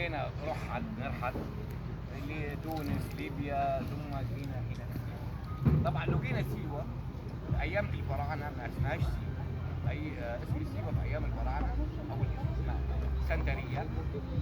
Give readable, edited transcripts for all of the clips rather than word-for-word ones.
لقينا نرحل لتونس ليبيا ثم جينا هنا. طبعا لو جينا سيوه ايام الفراعنه ما اسمهاش سيوه، اي اسم سيوه في ايام الفراعنه اول اسم اسمها اسكندريه،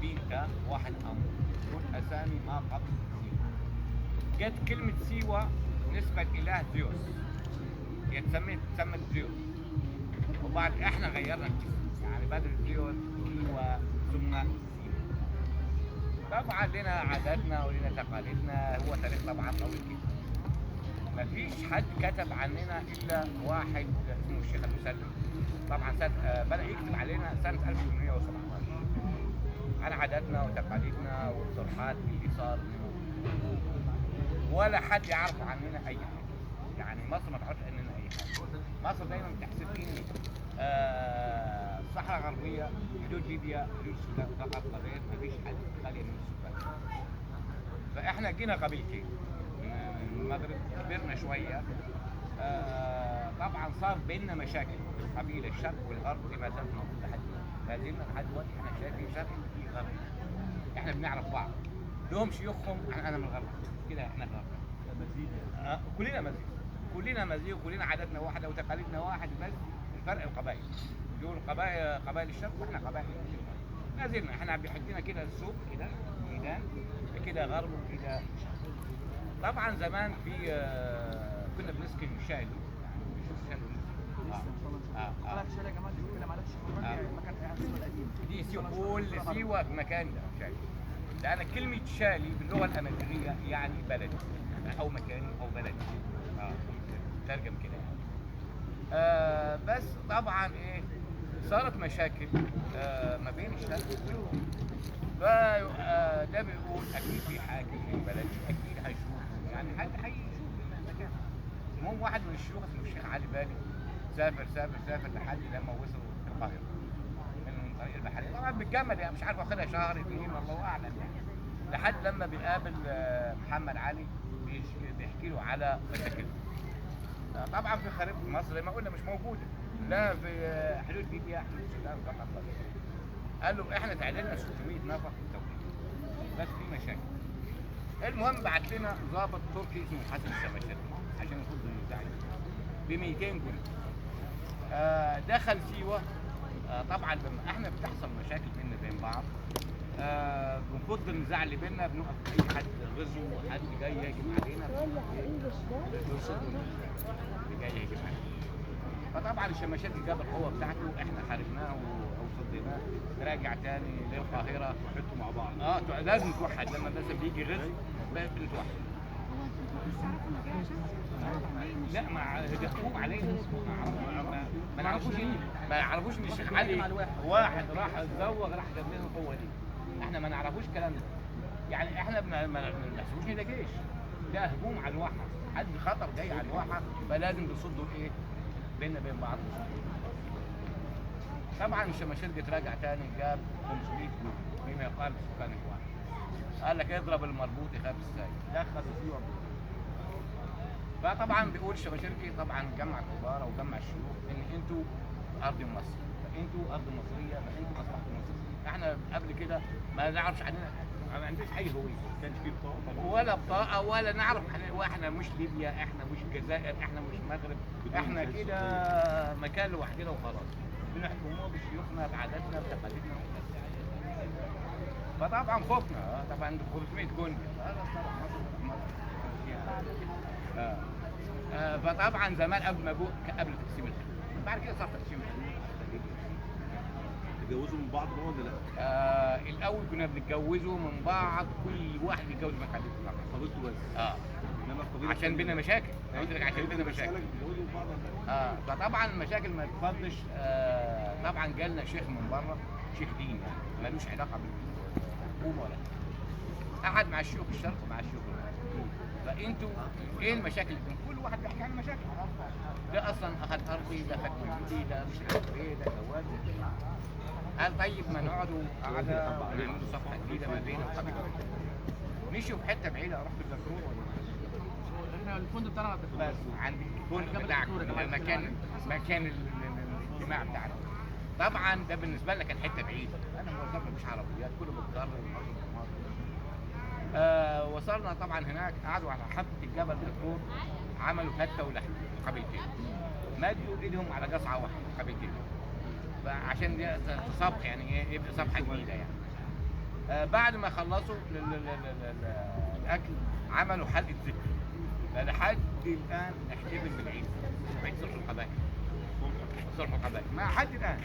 بيتا، واحد امر، دول اسامي ما قبل سيوه. جت كلمه سيوه نسبه اله زيوس، هي تسمت زيوس، وبعد احنا غيرنا الاسم يعني بدل زيوس سيوه ثم سيوه. طبعا لنا عاداتنا ولنا تقاليدنا، هو تاريخ طبعا طويل جدا. مفيش حد كتب عننا الا واحد اسمه الشيخ المسلم، طبعا بدأ يكتب علينا سنة 1817 عن عاداتنا وتقاليدنا والطرحات اللي صار منه. ولا حد يعرف عننا اي حاجة، يعني مصر ما تعرفش عننا اي حاجة. مصر دايما بتحسب ان الصحراء الغربية حدود ليبيا حدود السودان فقط لا غير، مفيش حد خالية من السكان. فاحنا جينا قبيلتين من المغرب، كبرنا شويه. طبعا صار بيننا مشاكل قبيله الشرق والغرب دي ما زالت موجوده لحد دلوقتي، ما زلنا لحد دلوقتي احنا شايفين شرق في غرب، احنا بنعرف بعض، لهم شيوخهم انا من الغرب كده، احنا غرب مزيج. كلنا مزيج، كلنا مزيج، وكلنا عاداتنا واحده وتقاليدنا واحد، بس الفرق القبائل، دول قبائل الشرق واحنا قبائل الغرب. ما زلنا احنا بيحدينا كده السوق كده ميدان كده غرب وكده شرق. طبعا زمان في كنا بنسكن شالي، يعني بنشوف شالي شالي يا جماعه اللي بيتكلم على المكان في العاصمه القديمه دي كل سيوه في مكان ده شالي، لان كلمه شالي باللغه الامازيغيه يعني بلدي او مكاني او بلدي، ترجم كده يعني. بس طبعا ايه صارت مشاكل ما بين الشرق والغرب، فده بيقول اكيد في حاكم في البلد اكيد هيشوف، يعني حد هيشوف المكان. المهم واحد من الشيوخ اسمه الشيخ علي بالي سافر لحد لما وصل القاهره من طريق البحريه، طبعا بالجمل يعني مش عارف واخدها شهر اتنين الله اعلم يعني، لحد لما بيقابل محمد علي بيحكي له على مشاكله. طبعا في خريطه مصر زي ما قلنا مش موجوده، لا في حدود ليبيا حدود السودان فقط. قال له احنا تعدلنا 600 نفر في التوقيت بس في مشاكل. المهم بعت لنا ضابط تركي اسمه حسن الشماشري عشان يفض النزاع ب 200 جنيه. دخل سيوه. طبعا لما احنا بتحصل مشاكل بيننا وبين بعض بنفض النزاع اللي بيننا، بنوقف اي حد غزو حد جاي يهجم علينا اللي جاي يهجم علينا. فطبعا الشماشري جاب القوه بتاعته، احنا حاربناه او صديناه، راجع تاني للقاهره. وحدتوا مع بعض؟ لازم نتوحد، لما مثلا بيجي غزو بنتوحد. لا ما بيحكموا علينا، ما يعرفوش ان الشيخ علي واحد راح اتزوج راح جاب لنا القوه دي، احنا ما نعرفوش الكلام ده، يعني احنا ما بنحسبوش ان ده جيش، ده هجوم على الواحه، حد خطر جاي على الواحه فلازم بيصدوا ايه بيننا وبين بعض. طبعا الشماشري اتراجع تاني جاب 500 جنيه بما يقال سكان الواحد، قال لك اضرب المربوط يخاف السايق، دخل سيوه. فطبعا بيقول الشماشري طبعا جمع الكبار وجمع الشيوخ ان انتوا ارض مصر، فانتوا ارض مصريه، فانتوا اصبحتوا مصريين. احنا قبل كده ما نعرفش عننا، ما عندناش اي هويه، ما كانش فيه بطاقه ولا بطاقه ولا نعرف واحنا مش ليبيا، احنا مش الجزائر، احنا مش المغرب، احنا كده مكان لوحدنا وخلاص، بنحكموه بشيوخنا بعاداتنا بتقاليدنا. فطبعا خوفنا، طبعا 500 جندي فطبعا زمان قبل ما قبل تقسيم الحدود، بعد كده صار تقسيم الحدود. تتجوزوا من بعض بقى ولا لا؟ الاول كنا بنتجوزوا من بعض، كل واحد يتجوز من حد قابلته بس انما القبيله عشان بينا مشاكل، قلت لك عشان بينا مشاكل. بتتجوزوا من بعض ولا فطبعا المشاكل ما تفضش. طبعا جالنا شيخ من بره، شيخ دين يعني ملوش علاقه بالحكومه ولا قعد مع الشيوخ الشرق ومع الشيوخ الغرب. فانتوا ايه المشاكل اللي كل واحد بيحكي عن مشاكل، ده اصلا اخذ ارضي، ده اخذ بيوتي، ده مش عارف ايه، ده جواز. قال طيب ما نقعدوا قعده ونعملوا صفحه جديده ما بين القبيله. مشوا في حته بعيده، رحت الدكتور احنا الفندق بتاعنا بس عند الفندق بتاعك، مكان الاجتماع بتاعنا. طبعا ده بالنسبه لنا كان حته بعيده، انا موظف مفيش عربيات، كله بالقطار وصلنا طبعا هناك، قعدوا على حافه الجبل بالطول، عملوا فتة ولحم قبيلتين، مدوا ايدهم على قصعه واحده قبيلتين، عشان دي تصبح يعني ايه، يبقى صفحه جديده يعني. بعد ما خلصوا الاكل عملوا حلقه ذكر، لحد الان نحتفل بالعيد، عيد صلح القبائل، صلح القبائل مع حد الان،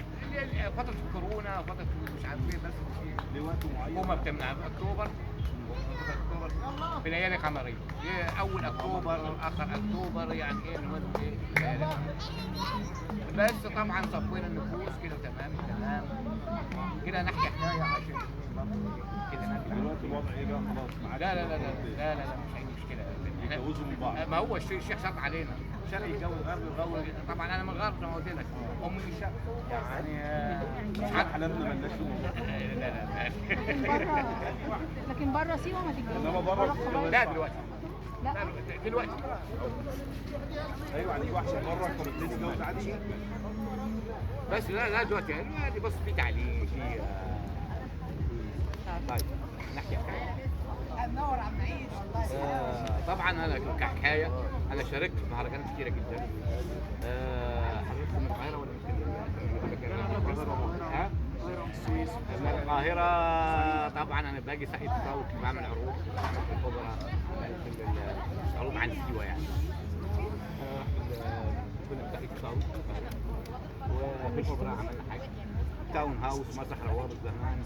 فتره الكورونا فتره مش عارف ايه، بس لوقت معين الحكومه بتمنع في اكتوبر، في ليالي قمريه، اول اكتوبر اخر اكتوبر يعني ايه نودوا ايه ليالي قمرية. بس طبعا صفينا النفوس كده تمام تمام كده، نحكي حكايه عشان كده نرجع. دلوقتي الوضع ايه بقى خلاص؟ ما لا عادش لا لا لا لا لا مش اي مشكله. يتجوزوا من بعض. ما هو الشيخ شرط علينا، شرق يتجوز غرب يتجوز، طبعا انا من غرب زي ما قلت لك، امي من الشرق يعني مش عارف. حالاتنا مالناش في الموضوع. لا لا لكن بره سيوه ما تتجوزش. انما بره لا دلوقتي، لا لا دلوقتي ايوه يعني واحد بره كانت تتجوز عادي. بس لا دلوقتي يعني بص في تعليم في طيب نحكي حكايه. نور عم عيد طبعا انا كحكايه انا شاركت في مهرجانات كتيره جدا. حضرتك من القاهره ولا من ها؟ من القاهره. طبعا انا باجي ساقي صوت، بعمل عروض، بعمل في الاوبرا، في عروض عن سيوه يعني. كنا ساقي صوت وفي الاوبرا عملنا حاجه، تاون هاوس، مسرح روابط زمان،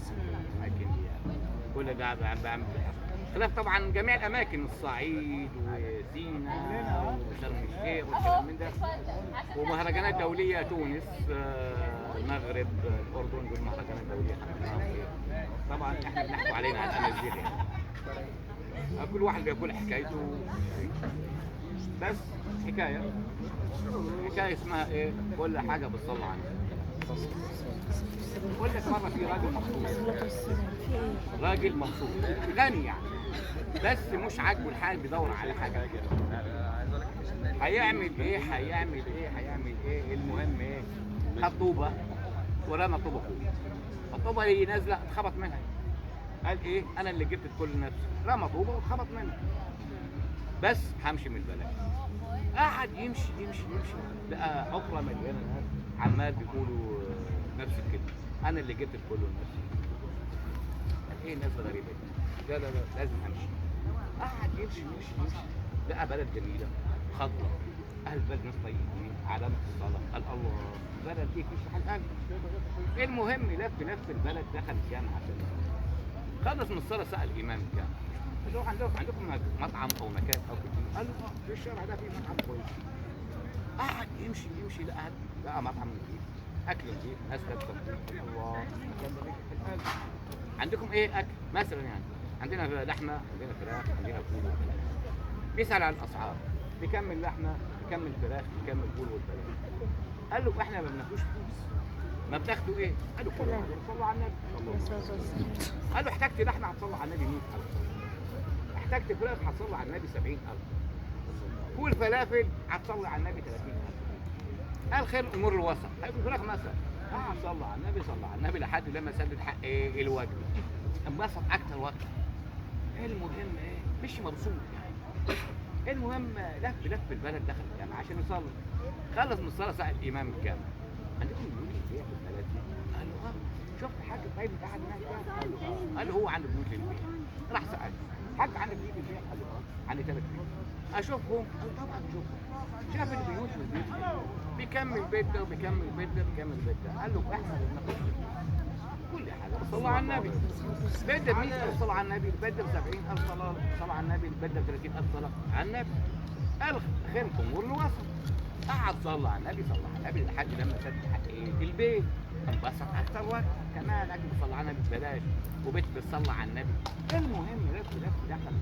اماكن دي يعني. كل ده بعمل خلاف طبعا جميع الاماكن، الصعيد وسينا وشرم الشيخ والكلام من ده، ومهرجانات دوليه، تونس، المغرب، الاردن، دول مهرجانات دوليه. طبعا احنا بنحكوا علينا على الامازيغ يعني. كل واحد بيقول حكايته، بس حكايه اسمها ايه؟ كل حاجه بتصلى عنها. بقول لك مره في راجل مبسوط غني يعني، بس مش عاجبه الحال، بيدور على حاجه. هيعمل ايه؟ المهم ايه؟ خد طوبه ورمى طوبه فوق، الطوبه اللي نازله اتخبط منها. قال ايه؟ انا اللي جبت الكل نفسي. رمى طوبه واتخبط منها. بس همشي من البلد. قعد يمشي لقى حفره مليانه ناس عمال بيقولوا نفس الكلمه، انا اللي جبت الكل لنفسي. ايه الناس غريبه دي؟ لا لازم امشي. قعد يمشي لقى بلد جميله خضراء، اهل البلد ناس طيبين، علامه الصلاه، قال الله بلد ايه في شحال قلب. المهم لف البلد، دخل الجامعه عشان خلص من الصلاه، سال الامام الجامع قال له عندكم مطعم او مكان او كده؟ قال له في الشارع ده في مطعم كويس. قعد يمشي لقى مطعم نظيف، اكل نظيف، ناس لابسه نظيف. الله المكان ده في القلب. عندكم ايه اكل مثلا يعني؟ عندنا لحمه، عندنا فراخ، عندنا فول. بيسال عن الاسعار، بيكمل لحمه، بيكمل فراخ، بيكمل فول والفراخ. قال له احنا ما بناخدوش فلوس، ما بتاخدوا ايه؟ قال له كله صلوا على النبي. قال له احتجت لحمه هتصلوا على النبي 100,000، احتجت فراخ هتصلوا على النبي 70,000، فول فلافل هتصلي على النبي 30,000. قال خير الامور الوسط، هياكل فراخ مثلا صلى على النبي لحد لما سدد حق ايه الوجبه، انبسط اكتر وقت. المهم ايه؟ مش مبسوط يعني. المهم لف البلد، دخل الجامعه عشان يصلي. خلص من الصلاه سال الامام الجامع عندكم بيوت للبيع في البلد دي؟ قال له شفت حاجه طيب قاعد هناك؟ قال له قال له هو عنده بيوت للبيع. راح سال حاج عندك بيوت للبيع؟ قال له عندي 3 بيوت. اشوفهم؟ قال له طبعا شوفهم. شاف البيوت بيكمل بيت ده وبيكمل بيت ده. قال له احنا بناخد كل حاجه بصلى على النبي. بيت ده 100,000 صلاه على النبي، البيت ده 70,000 صلاه على النبي، البيت ده 30,000 صلاه على النبي. قال خير الامور الوسط. قعد صلى على النبي لحد لما سد حق ايه البيت، انبسط اكتر وقت كمان. اجي بصلي على النبي ببلاش وبيت بتصلى على النبي. المهم لف دخل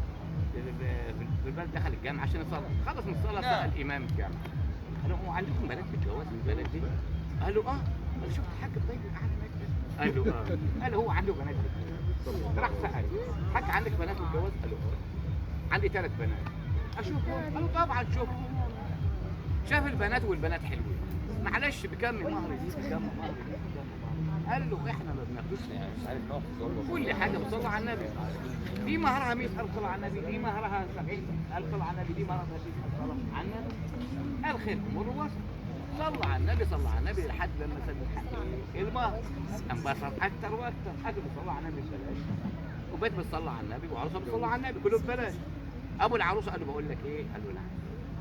في البلد، دخل الجامع عشان يصلي. خلص من الصلاه سال الامام الجامع قال له هو عندكم بنات بتتجوز من البلد دي؟ قال له قال له شفت حاج طيب قاعد هناك؟ قال له قال له هو عنده بنات بتتجوز. راح سال حاج عندك بنات بتتجوز؟ قال له عندي 3 بنات. اشوفهم؟ قال له طبعا شوف. شاف البنات والبنات حلوين، معلش بكم مهر دي بكم مهر دي بكم مهر. قال له احنا ما بناخدش مش عارف كل حاجه بتصلي على النبي. دي مهرها 100,000 صلاه على النبي، دي مهرها 70,000 صلاه على النبي، دي مهرها 30,000 صلاه على النبي. الخير مر وسط. صلى على النبي صلى على النبي لحد لما سد المهر انبسط اكتر واكتر. اكل بيصلى على النبي ببلاش، وبيت بتصلى على النبي، وعروسه بتصلى على النبي، كله ببلاش. ابو العروسه قال له بقول لك ايه؟ قال له لا،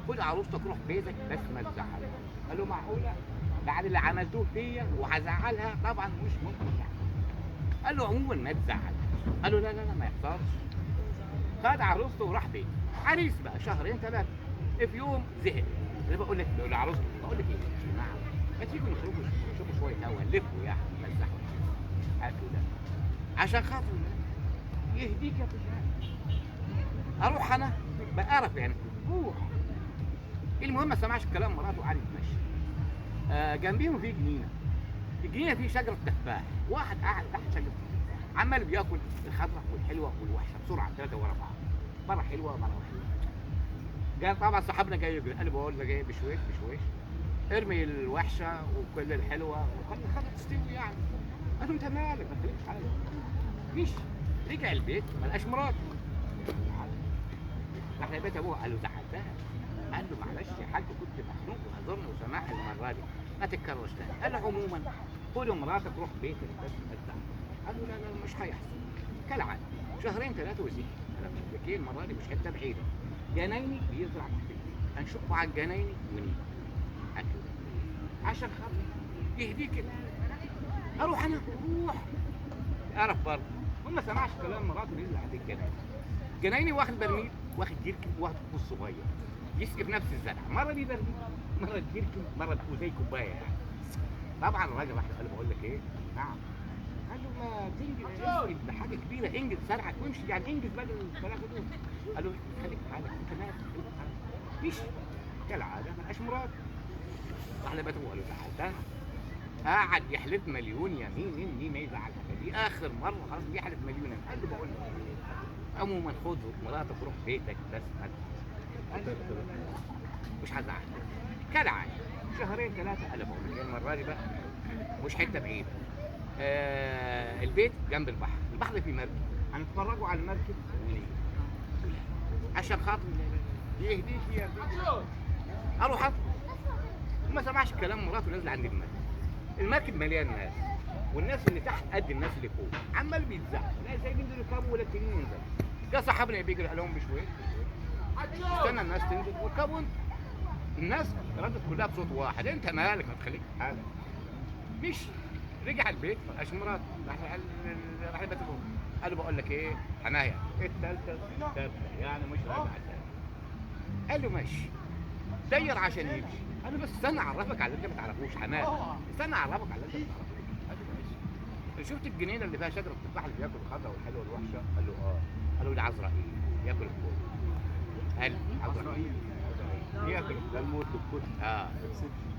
خد عروستك روح بيتك بس ما تزعلها. قال له معقوله؟ بعد اللي عملتوه فيا وهزعلها؟ طبعا مش ممكن يعني. قال له عموما ما تزعل. قال له لا لا لا ما يحصلش. خد عروسته وراح بيته. عريس بقى شهرين ثلاثه. في يوم زهق. انا بقول لك لعروسته بقول لك ايه يا جماعه؟ ما تيجوا نشربوا شويه هوا نلفوا يعني نمزحوا. قال له لا عشان خاطر يهديك يا فلان. اروح انا بقرف يعني روح. المهم ما سمعش الكلام مراته وقعد يتمشى. جنبيهم في جنينه. الجنينه فيه شجره تفاح. واحد قاعد تحت شجره تفاح عمال بياكل الخضره والحلوه والوحشه بسرعه ثلاثه ورا بعض. مره حلوه مره وحشه. قال طبعا صاحبنا جاي يجري. قال له بقول لك ايه بشويش بشويش ارمي الوحشه وكل الحلوه وخلي الخضره تستوي يعني. قال له انت مالك ما تخليش حاجه. مش رجع البيت ما لقاش مراته. راح لبيت ابوه قال له زعلتها. قال له معلش يا حاج كنت مخنوق واعذرني وسامح المره دي ما تتكررش تاني. قال له عموما خد مراتك روح بيتك بس ما تزعلش. قال له لا لا مش هيحصل. كالعاده شهرين ثلاثه وزيد. انا بقول لك ايه المره دي مش حته بعيده. جنايني بيزرع تحت البيت. هنشقه على الجنايني ونيجي. عشان خاطر يهديك اروح انا روح. اعرف برضه هم ما سمعش كلام مراته نزل عند الجنايني. جنايني واخد برميل واخد جيركن واخد كوز صغير يسقي في نفس الزرع. مره دي برميل مره جيركن مره زي كوبايه يعني. طبعا الراجل راح قال له بقول لك ايه؟ نعم. قال له ما تنجز بحاجه كبيره انجز زرعك وامشي يعني انجز بدل الثلاثه دول. قال له خليك في حالك انت مالك خليك في حالك. مش كالعاده ما لقاش مراد. راح لبيت ابوه قال له زعلتها. قعد يحلف مليون يمين اني ما يزعلها. دي اخر مره خلاص بيحلف مليون يمين. قال له بقول لك ايه؟ عموما خد مراتك روح بيتك بس ما مش هزعلك. كالعاده شهرين ثلاثه قال بقول لك المره دي بقى مش حته بعيده. البيت جنب البحر، البحر فيه مركب، هنتفرجوا على المركب ونيجي عشان خاطر يهديك يا بيت. اروح اطلع وما سمعش كلام مراته نازله عند المركب. المركب مليان ناس والناس اللي تحت قد الناس اللي فوق عمال بيتزعق لا سايبين دول يركبوا ولا التانيين ينزلوا. جه صاحبنا بيجري قال لهم بشويش استنى الناس تنزل واركبوا انت. الناس ردت كلها بصوت واحد انت مالك ما تخليك في حالك. مش رجع البيت ما لقاش مراته. راح لبيت ابوه قال له بقول لك ايه حمايه الثالثه يعني مش راجع تاني. قال له ماشي دير عشان يمشي. قال له بس استنى اعرفك على اللي انت ما تعرفوش حمايه. استنى اعرفك على اللي انت ما تعرفوش. قال له ماشي. شفت الجنينه اللي فيها شجره التفاح اللي بياكل الخضره والحلوه والوحشه؟ قال له اه. قال له ده عزرائيل ياكل الكل. قال عزرائيل ياكل الموت والكل.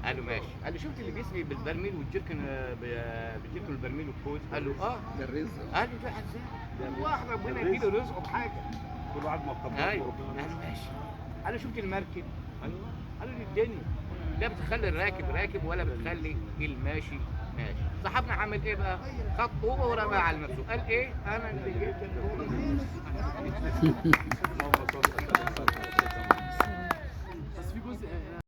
قال له ماشي. قال له شفت اللي بيسقي بالبرميل والجيركن بالجيركن والبرميل والكوز؟ قال له اه. ده الرزق. قال له ده ازاي؟ واحد ربنا يديله رزقه بحاجه. كل واحد مقدر. ايوه. قال له ماشي. قال له شفت المركب؟ قال له دي الدنيا لا بتخلي الراكب راكب ولا بتخلي الماشي ماشي. صاحبنا عمل ايه بقى؟ خط طوبه ورماها على نفسه. قال ايه؟ انا اللي جبت اللهم صل على